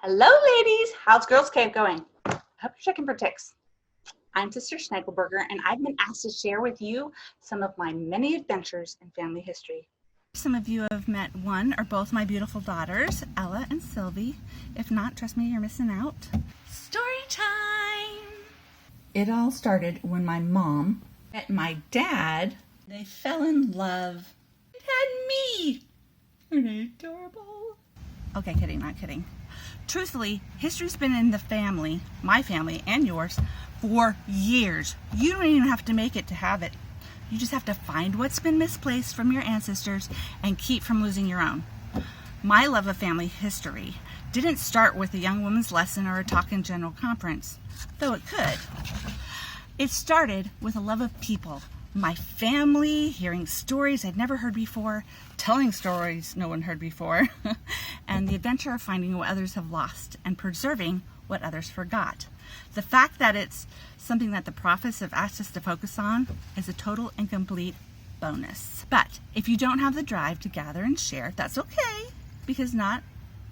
Hello, ladies. How's Girls Cave going? I hope you're checking for ticks. I'm Sister Schnegelberger, and I've been asked to share with you some of my many adventures in family history. Some of you have met one or both my beautiful daughters, Ella and Sylvie. If not, trust me, you're missing out. Story time! It all started when my mom met my dad. They fell in love. It had me. Aren't I adorable? Okay, kidding, not kidding. Truthfully, history's been in the family, my family and yours, for years. You don't even have to make it to have it. You just have to find what's been misplaced from your ancestors and keep from losing your own. My love of family history didn't start with a young woman's lesson or a talk in general conference, though it could. It started with a love of people. My family, hearing stories I'd never heard before, telling stories no one heard before, and the adventure of finding what others have lost and preserving what others forgot. The fact that it's something that the prophets have asked us to focus on is a total and complete bonus. But if you don't have the drive to gather and share, that's okay, because not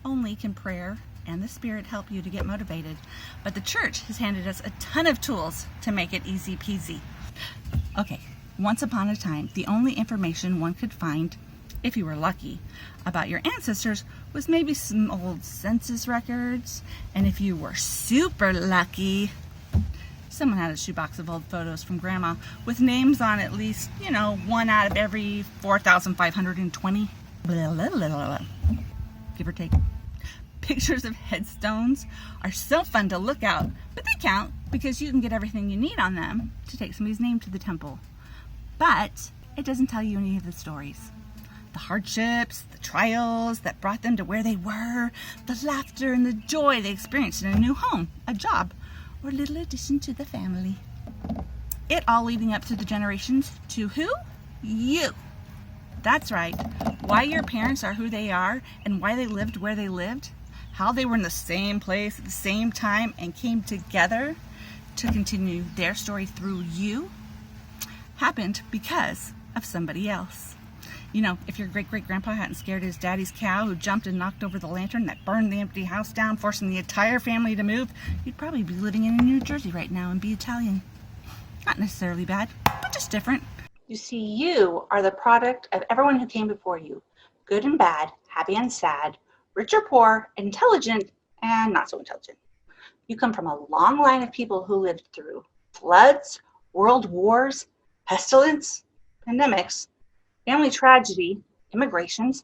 only can prayer and the Spirit help you to get motivated, but the church has handed us a ton of tools to make it easy peasy. Okay, once upon a time, the only information one could find, if you were lucky, about your ancestors was maybe some old census records, and if you were super lucky, someone had a shoebox of old photos from Grandma with names on at least, one out of every 4,520. Blah, blah, blah, blah. Give or take. Pictures of headstones are so fun to look at, but they count because you can get everything you need on them to take somebody's name to the temple. But it doesn't tell you any of the stories. The hardships, the trials that brought them to where they were, the laughter and the joy they experienced in a new home, a job, or a little addition to the family. It all leading up to the generations to who? You. That's right. Why your parents are who they are and why they lived where they lived, how they were in the same place at the same time and came together to continue their story through you, happened because of somebody else. If your great-great-grandpa hadn't scared his daddy's cow who jumped and knocked over the lantern that burned the empty house down, forcing the entire family to move, you'd probably be living in New Jersey right now and be Italian. Not necessarily bad, but just different. You see, you are the product of everyone who came before you, good and bad, happy and sad, rich or poor, intelligent and not so intelligent. You come from a long line of people who lived through floods, world wars, pestilence, pandemics, family tragedy, immigrations,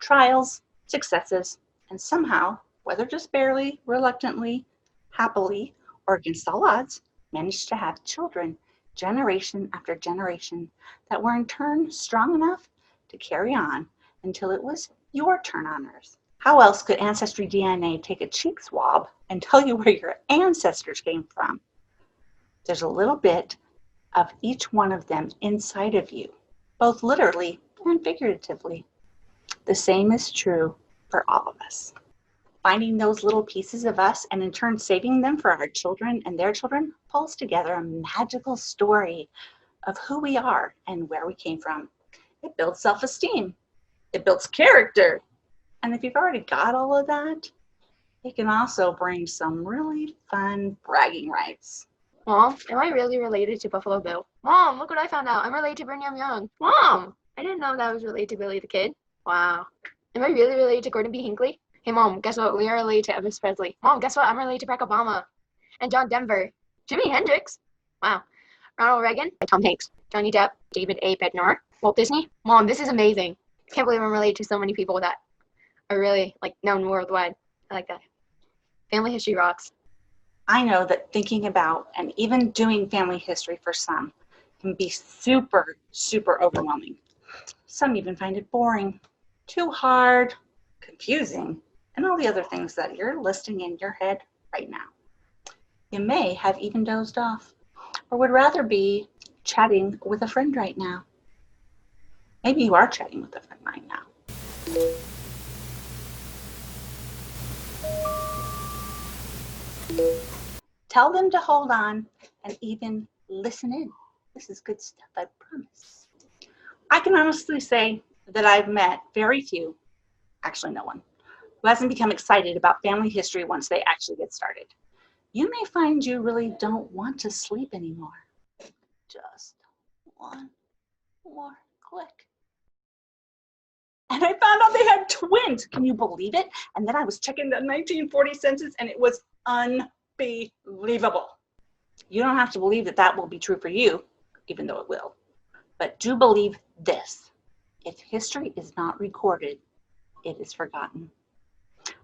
trials, successes, and somehow, whether just barely, reluctantly, happily, or against all odds, managed to have children generation after generation that were in turn strong enough to carry on until it was your turn on earth. How else could Ancestry DNA take a cheek swab and tell you where your ancestors came from? There's a little bit of each one of them inside of you, both literally and figuratively. The same is true for all of us. Finding those little pieces of us and in turn saving them for our children and their children pulls together a magical story of who we are and where we came from. It builds self-esteem. It builds character. And if you've already got all of that, it can also bring some really fun bragging rights. Mom, am I really related to Buffalo Bill? Mom, look what I found out. I'm related to Brigham Young. Mom, I didn't know that I was related to Billy the Kid. Wow. Am I really related to Gordon B. Hinckley? Hey, Mom, guess what? We are related to Elvis Presley. Mom, guess what? I'm related to Barack Obama. And John Denver. Jimi Hendrix. Wow. Ronald Reagan. Tom Hanks. Johnny Depp. David A. Bednar. Walt Disney. Mom, this is amazing. Can't believe I'm related to so many people that are really, known worldwide. I like that. Family history rocks. I know that thinking about and even doing family history for some can be super, super overwhelming. Some even find it boring, too hard, confusing, and all the other things that you're listing in your head right now. You may have even dozed off or would rather be chatting with a friend right now. Maybe you are chatting with a friend right now. Tell them to hold on and even listen in. This is good stuff, I promise. I can honestly say that I've met very few, actually no one, who hasn't become excited about family history once they actually get started. You may find you really don't want to sleep anymore. Just one more click. And I found out they had twins. Can you believe it? And then I was checking the 1940 census and it was unbelievable. You don't have to believe that that will be true for you, even though it will. But do believe this. If history is not recorded, it is forgotten.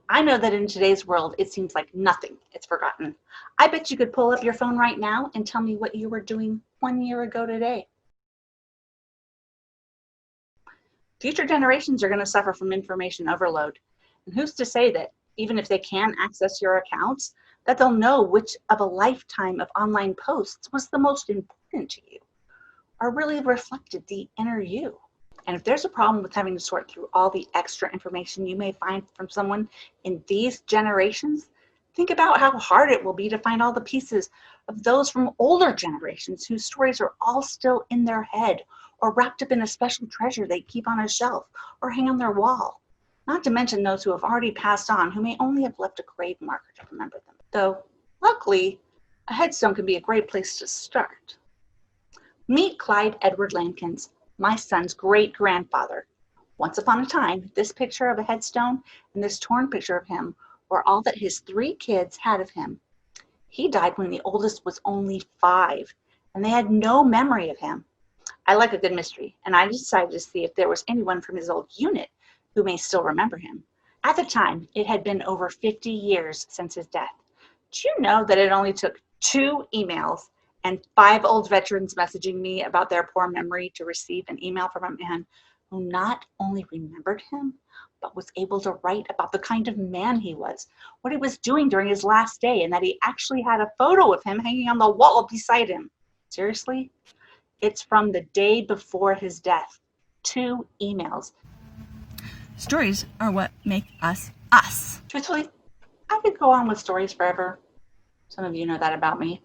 I know that in today's world, it seems like nothing is forgotten. I bet you could pull up your phone right now and tell me what you were doing 1 year ago today. Future generations are going to suffer from information overload. And who's to say that even if they can access your accounts, that they'll know which of a lifetime of online posts was the most important to you or really reflected the inner you. And if there's a problem with having to sort through all the extra information you may find from someone in these generations, think about how hard it will be to find all the pieces of those from older generations whose stories are all still in their head or wrapped up in a special treasure they keep on a shelf or hang on their wall. Not to mention those who have already passed on who may only have left a grave marker to remember them. Though, luckily, a headstone can be a great place to start. Meet Clyde Edward Lankins, my son's great-grandfather. Once upon a time, this picture of a headstone and this torn picture of him were all that his 3 kids had of him. He died when the oldest was only 5, and they had no memory of him. I like a good mystery, and I decided to see if there was anyone from his old unit who may still remember him. At the time, it had been over 50 years since his death. Do you know that it only took 2 emails and 5 old veterans messaging me about their poor memory to receive an email from a man who not only remembered him, but was able to write about the kind of man he was, what he was doing during his last day, and that he actually had a photo of him hanging on the wall beside him. Seriously? It's from the day before his death. 2 emails. Stories are what make us us. Truthfully, I could go on with stories forever. Some of you know that about me.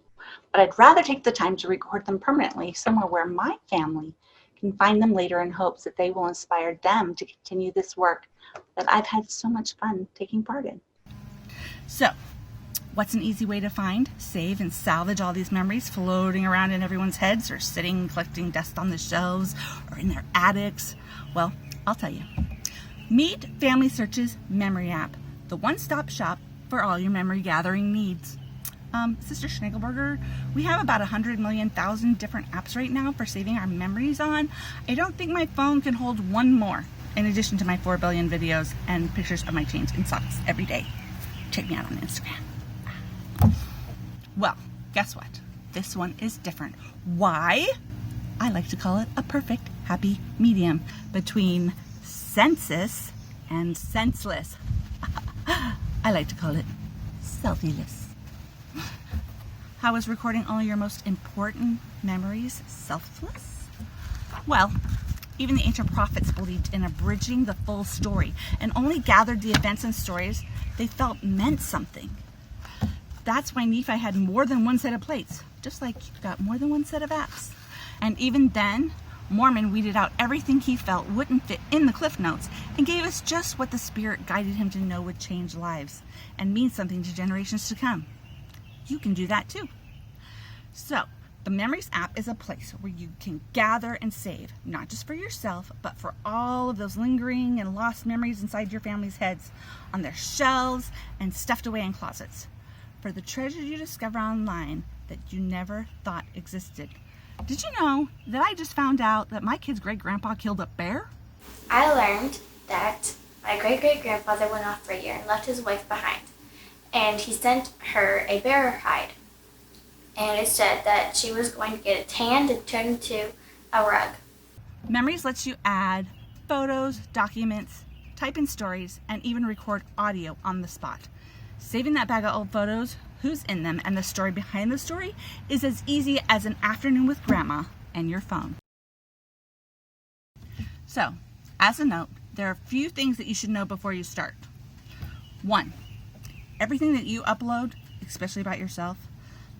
But I'd rather take the time to record them permanently somewhere where my family can find them later in hopes that they will inspire them to continue this work that I've had so much fun taking part in. So, what's an easy way to find, save, and salvage all these memories floating around in everyone's heads or sitting collecting dust on the shelves or in their attics? Well, I'll tell you. Meet Family Search's memory app, the one-stop shop for all your memory gathering needs. Sister Schnagelberger, we have about 100 million different apps right now for saving our memories on. I don't think my phone can hold one more, in addition to my 4 billion videos and pictures of my chains and socks every day. Check me out on Instagram. Well, guess what? This one is different. Why? I like to call it a perfect happy medium between census and senseless. I like to call it selfieless. How is recording only your most important memories selfless? Well, even the ancient prophets believed in abridging the full story and only gathered the events and stories they felt meant something. That's why Nephi had more than one set of plates, just like you've got more than one set of apps. And even then, Mormon weeded out everything he felt wouldn't fit in the Cliff Notes and gave us just what the Spirit guided him to know would change lives and mean something to generations to come. You can do that too. So, the Memories app is a place where you can gather and save, not just for yourself, but for all of those lingering and lost memories inside your family's heads, on their shelves and stuffed away in closets. For the treasures you discover online that you never thought existed. Did you know that I just found out that my kid's great-grandpa killed a bear? I learned that my great-great-grandfather went off for a year and left his wife behind. And he sent her a bear hide. And it said that she was going to get it tanned and turned into a rug. Memories lets you add photos, documents, type in stories, and even record audio on the spot. Saving that bag of old photos, who's in them, and the story behind the story is as easy as an afternoon with Grandma and your phone. So, as a note, there are a few things that you should know before you start. 1. Everything that you upload, especially about yourself,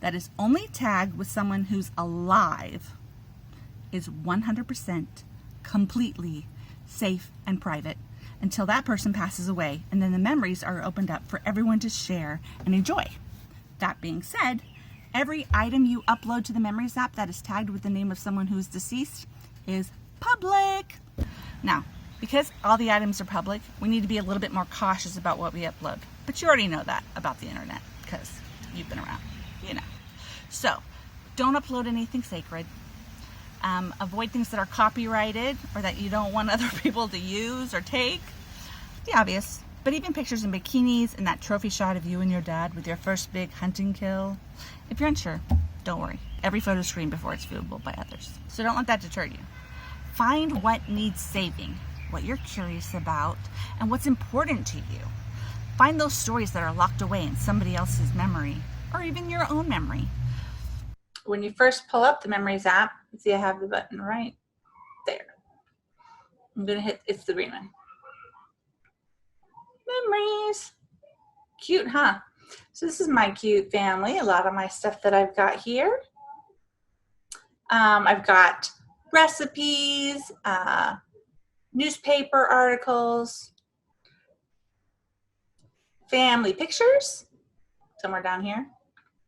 that is only tagged with someone who's alive is 100% completely safe and private until that person passes away, and then the memories are opened up for everyone to share and enjoy. That being said, every item you upload to the Memories app that is tagged with the name of someone who is deceased is public. Now, because all the items are public, we need to be a little bit more cautious about what we upload. But you already know that about the internet because you've been around, you know. So, don't upload anything sacred. Avoid things that are copyrighted or that you don't want other people to use or take. The obvious. But even pictures in bikinis and that trophy shot of you and your dad with your first big hunting kill. If you're unsure, don't worry. Every photo is screened before it's viewable by others. So don't let that deter you. Find what needs saving, what you're curious about, and what's important to you. Find those stories that are locked away in somebody else's memory or even your own memory. When you first pull up the Memories app, see I have the button right there. I'm gonna hit, it's the green one. Memories. Cute, huh? So this is my cute family. A lot of my stuff that I've got here. I've got recipes, newspaper articles, family pictures, somewhere down here.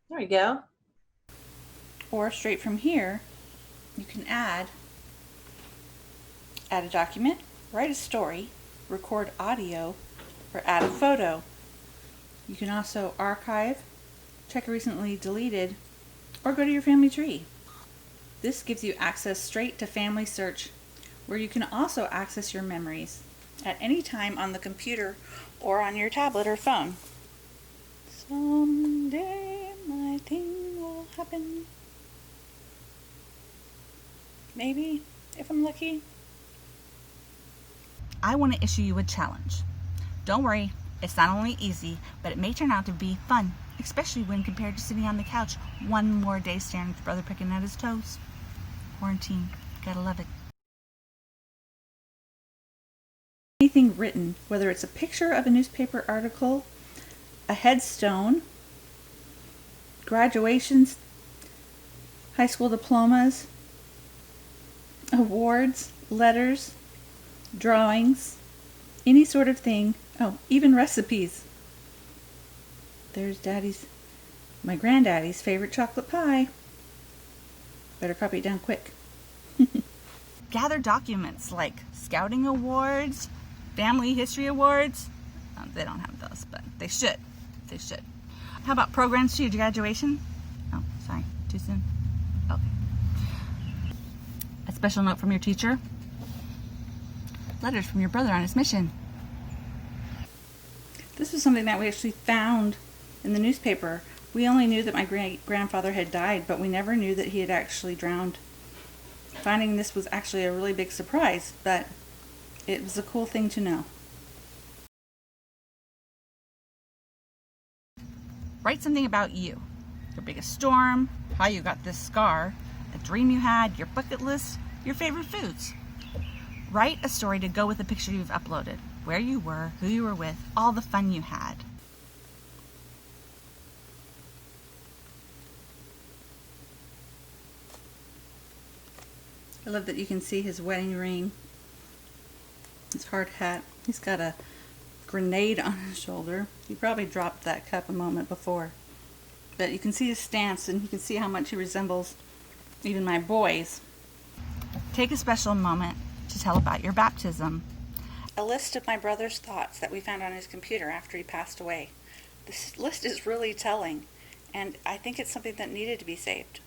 There we go. Or straight from here, you can add a document, write a story, record audio, or add a photo. You can also archive, check recently deleted, or go to your family tree. This gives you access straight to Family Search, where you can also access your memories at any time on the computer or on your tablet or phone. Someday my thing will happen. Maybe, if I'm lucky. I want to issue you a challenge. Don't worry, it's not only easy, but it may turn out to be fun, especially when compared to sitting on the couch one more day staring at your brother picking at his toes. Quarantine, gotta love it. Anything written, whether it's a picture of a newspaper article, a headstone, graduations, high school diplomas, awards, letters, drawings, any sort of thing. Oh, even recipes. There's my granddaddy's favorite chocolate pie. Better copy it down quick. Gather documents like scouting awards, family history awards. They don't have those, but they should. They should. How about programs to your graduation? Oh, sorry, too soon. Okay. A special note from your teacher. Letters from your brother on his mission. This was something that we actually found in the newspaper. We only knew that my grandfather had died, but we never knew that he had actually drowned. Finding this was actually a really big surprise, but it was a cool thing to know. Write something about you. Your biggest storm, how you got this scar, a dream you had, your bucket list, your favorite foods. Write a story to go with the picture you've uploaded. Where you were, who you were with, all the fun you had. I love that you can see his wedding ring, his hard hat. He's got a grenade on his shoulder. He probably dropped that cup a moment before. But you can see his stance and you can see how much he resembles even my boys. Take a special moment to tell about your baptism. A list of my brother's thoughts that we found on his computer after he passed away. This list is really telling, and I think it's something that needed to be saved.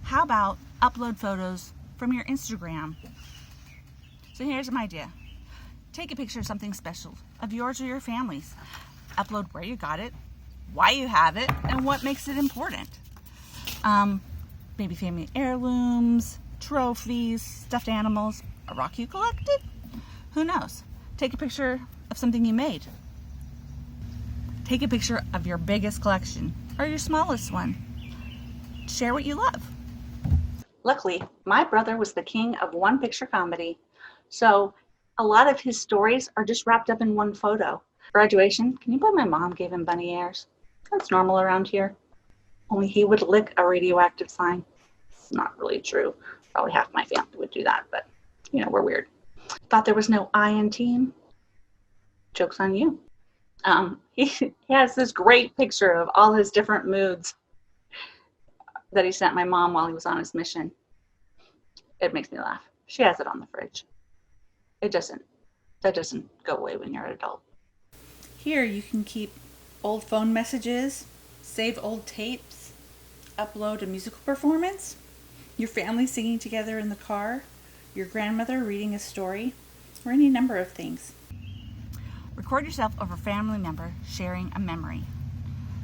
How about upload photos from your Instagram? So here's an idea. Take a picture of something special, of yours or your family's. Upload where you got it, why you have it, and what makes it important. Maybe family heirlooms, trophies, stuffed animals, a rock you collected? Who knows? Take a picture of something you made. Take a picture of your biggest collection or your smallest one. Share what you love. Luckily, my brother was the king of one picture comedy. So a lot of his stories are just wrapped up in one photo. Graduation, can you believe my mom gave him bunny ears? That's normal around here. Only he would lick a radioactive sign. It's not really true. Probably half my family would do that, but you know, we're weird. thought there was no I in team? Joke's on you. He has this great picture of all his different moods that he sent my mom while he was on his mission. It makes me laugh. She has it on the fridge. That doesn't go away when you're an adult. Here you can keep old phone messages, save old tapes, upload a musical performance, your family singing together in the car, your grandmother reading a story, or any number of things. Record yourself over a family member sharing a memory.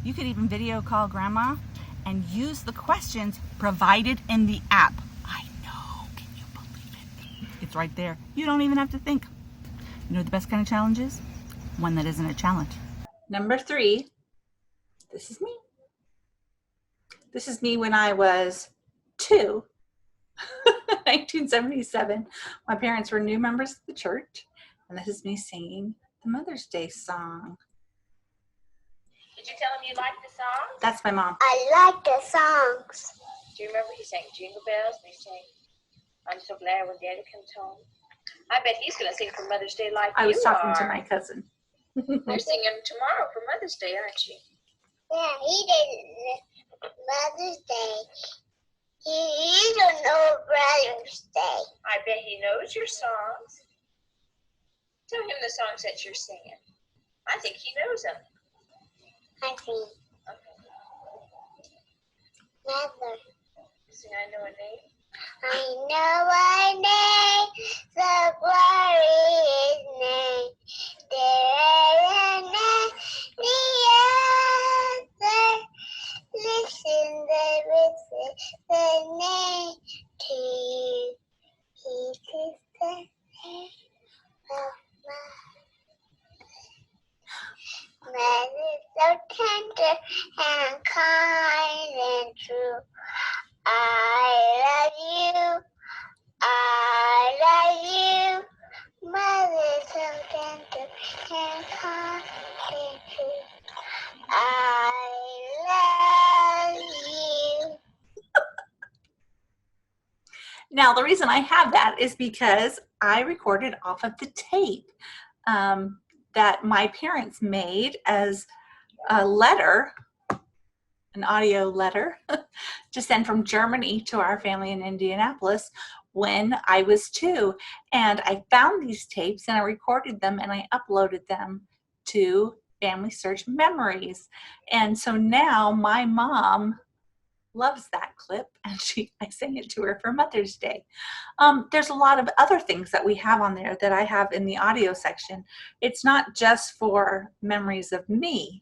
You could even video call grandma and use the questions provided in the app. I know, can you believe it? It's right there. You don't even have to think. You know what the best kind of challenge is? One that isn't a challenge. Number 3, this is me. This is me when I was 2, 1977. My parents were new members of the church, and this is me singing the Mother's Day song. Did you tell him you liked the song? That's my mom. I like the songs. Do you remember he sang Jingle Bells and he sang I'm So Glad When Daddy Comes Home? I bet he's going to sing for Mother's Day like I was you talking are. to my cousin. They're singing tomorrow for Mother's Day, aren't you? Yeah, he did Mother's Day. He don't know Brother's Day. I bet he knows your songs. Tell him the songs that you're singing. I think he knows them. I think Mother. Sing I Know a Name. I know a name, the glorious name. There is the other. Listen, the name to He is the name of Mother, so tender and kind and true. I love you, Mother, so tender and kind and true. I love you. Now, the reason I have that is because I recorded off of the tape that my parents made as a letter, an audio letter, to send from Germany to our family in Indianapolis when I was 2. And I found these tapes and I recorded them and I uploaded them to Family Search Memories. And so now my mom loves that clip and I sang it to her for Mother's Day. There's a lot of other things that we have on there that I have in the audio section. It's not just for memories of me.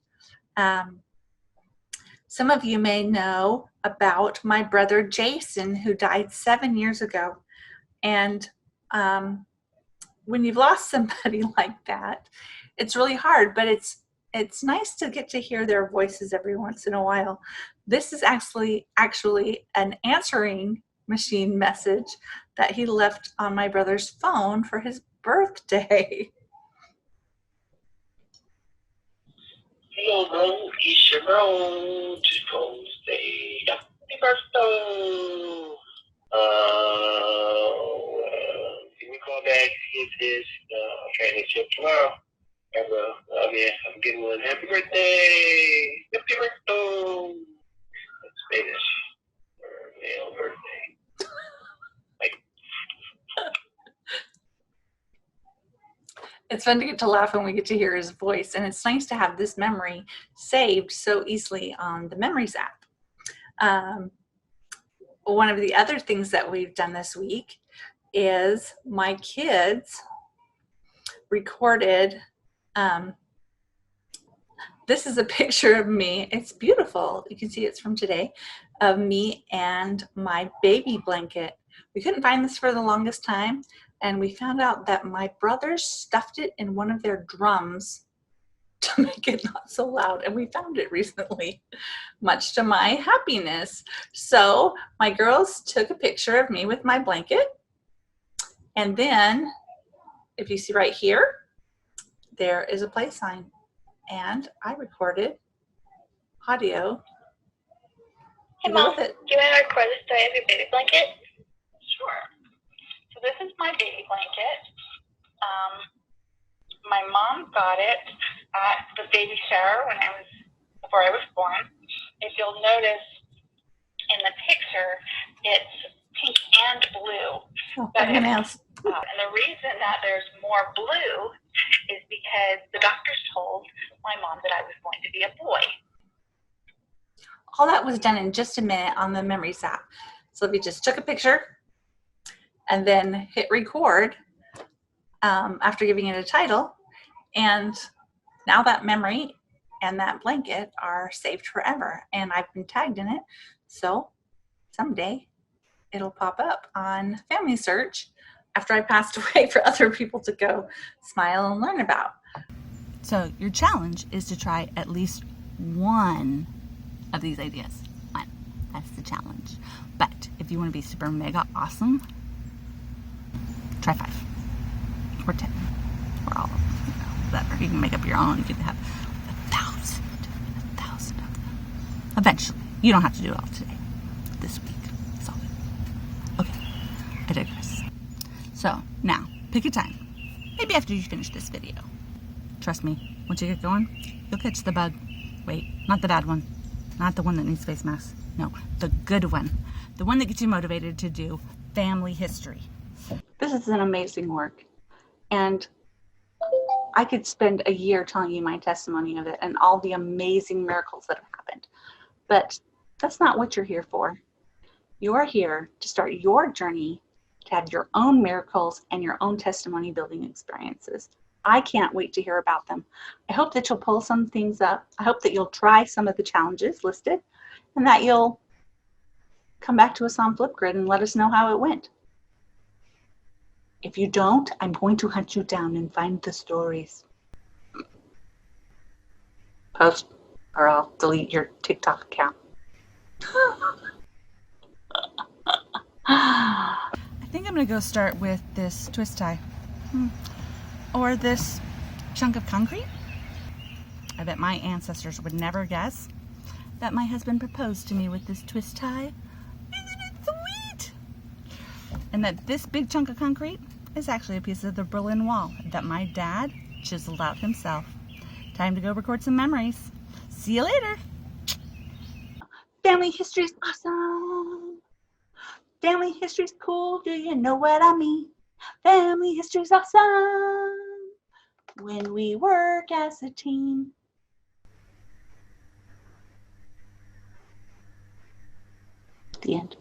Some of you may know about my brother Jason, who died 7 years ago. And when you've lost somebody like that, it's really hard, but it's nice to get to hear their voices every once in a while. This is actually an answering machine message that he left on my brother's phone for his birthday. Hello, bro. It's your bro. Just go say happy birthday. Give me a call back. See if this. Trying to check tomorrow. Love you. I'm getting one. Happy birthday. Happy birthday. That's Spanish for male birthday. It's fun to get to laugh when we get to hear his voice, and it's nice to have this memory saved so easily on the Memories app. One of the other things that we've done this week is my kids recorded, this is a picture of me. It's beautiful. You can see it's from today, of me and my baby blanket. We couldn't find this for the longest time, and we found out that my brothers stuffed it in one of their drums to make it not so loud, and we found it recently, much to my happiness. So my girls took a picture of me with my blanket, and then if you see right here, there is a play sign, and I recorded audio. Hey, to go Mom, with it. do you want to record the story of your baby blanket? Sure. So this is my baby blanket. My mom got it at the baby shower before I was born. If you'll notice in the picture, it's pink and blue. Oh, fingernails. And the reason that there's more blue is because the doctors told my mom that I was going to be a boy. All that was done in just a minute on the Memories app. So we just took a picture and then hit record after giving it a title. And now that memory and that blanket are saved forever. And I've been tagged in it. So someday it'll pop up on Family Search after I passed away for other people to go smile and learn about. So your challenge is to try at least one of these ideas. One. That's the challenge. But if you want to be super mega awesome, try 5 or 10 or all of them. Whatever. You can make up your own. You can have 1,000 of them. Eventually. You don't have to do it all today. This week. It's all good. Okay. I digress. So, now, pick a time. Maybe after you finish this video. Trust me, once you get going, you'll catch the bug. Wait, not the bad one. Not the one that needs face masks. No, the good one. The one that gets you motivated to do family history. This is an amazing work. And I could spend a year telling you my testimony of it and all the amazing miracles that have happened. But that's not what you're here for. You're here to start your journey to have your own miracles and your own testimony building experiences. I can't wait to hear about them. I hope that you'll pull some things up. I hope that you'll try some of the challenges listed and that you'll come back to us on Flipgrid and let us know how it went. If you don't, I'm going to hunt you down and find the stories. Post or I'll delete your TikTok account. I think I'm going to go start with this twist tie. Or this chunk of concrete. I bet my ancestors would never guess that my husband proposed to me with this twist tie. Isn't it sweet? And that this big chunk of concrete is actually a piece of the Berlin Wall that my dad chiseled out himself. Time to go record some memories. See you later. Family history's awesome. Family history's cool. Do you know what I mean? Family history's awesome when we work as a team. The end.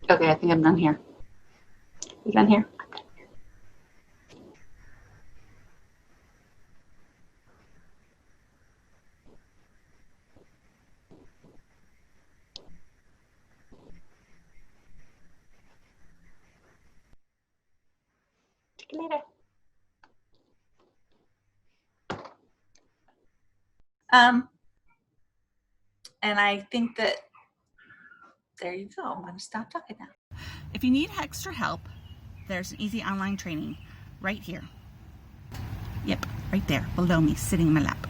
Okay, I think I'm done here. You done here? I'm done here. See you later. And I think that there you go. I'm going to stop talking now. If you need extra help, there's an easy online training right here. Yep, right there below me, sitting in my lap.